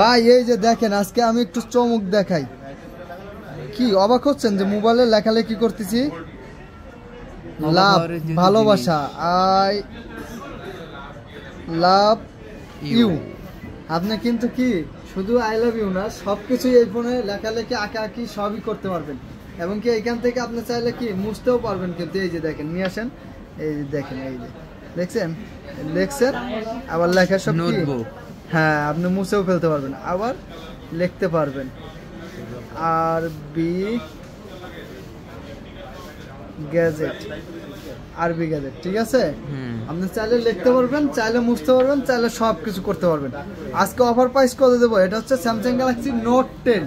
ভাই এই যে দেখেন আজকে আমি একটু চমক দেখাই। কি অবাক হচ্ছেন যে মোবাইলে লেখালেখি করতেছি, লাভ ভালোবাসা, আই লাভ ইউ। আপনি কিন্তু কি শুধু আই লাভ ইউ না, সবকিছু এই ফোনে লেখালেখি আঁকাআঁকি সবই করতে পারবেন। এবং কি এখান থেকে আপনি চাইলে কি মুছতেও পারবেন। কিন্তু এই যে দেখেন, নিয়ে আসেন, এই যে দেখেন, এই যে দেখছেন লেখছেন, আবার লেখা সব কি, হ্যাঁ আপনি মুছেও ফেলতে পারবেন, আবার লিখতে পারবেন। আর বি গ্যাজেট, আরবি গ্যাজেট, ঠিক আছে। আপনি চাইলে লিখতে পারবেন, চাইলে মুছতে পারবেন, চাইলে সব কিছু করতে পারবেন। আজকে অফার প্রাইস কত দেবো? এটা হচ্ছে Samsung Galaxy note 10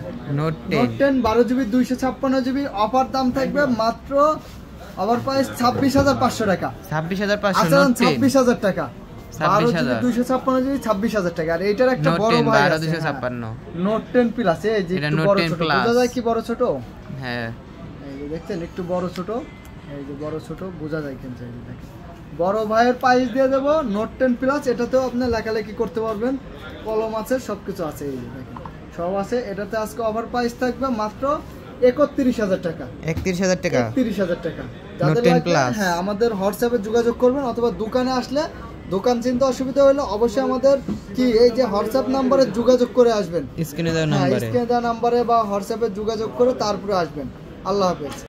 12GB 256GB। Offer দাম থাকবে মাত্র অফার প্রাইস 26,500 টাকা। 26,500 টাকা। 12GB 256GB 26,000 টাকা। আর এইটার একটা বড় ভাই আছে নোট 10 প্লাস, এই যে একটু বড় ছোট, বোঝা যায় কি বড় ছোট? হ্যাঁ এই যে দেখছেন একটু বড় ছোট, এই যে বড় ছোট বোঝা যায় কিন্তু। এই যে দেখেন বড় ভাইয়ের প্রাইস দিয়ে দেবো নোট 10 প্লাস। এটাতেও আপনি লেখালেখি করতে পারবেন, কলম আছে, সবকিছু আছে, এই যে দেখেন সব আছে। এটাতে আজকে অফার প্রাইস থাকবে মাত্র 31,000 টাকা। 31,000 টাকা, 31,000 টাকা। হ্যাঁ আমাদের হোয়াটসঅ্যাপে যোগাযোগ করবেন, অথবা দোকানে আসলে, দোকান চিনতে অসুবিধা হলে অবশ্যই আমাদের কি এই যে হোয়াটসঅ্যাপ নাম্বারে যোগাযোগ করে আসবেন, স্ক্রিনে দেওয়া নাম্বারে বা হোয়াটসঅ্যাপে যোগাযোগ করে তারপরে আসবেন। আল্লাহ হাফেজ।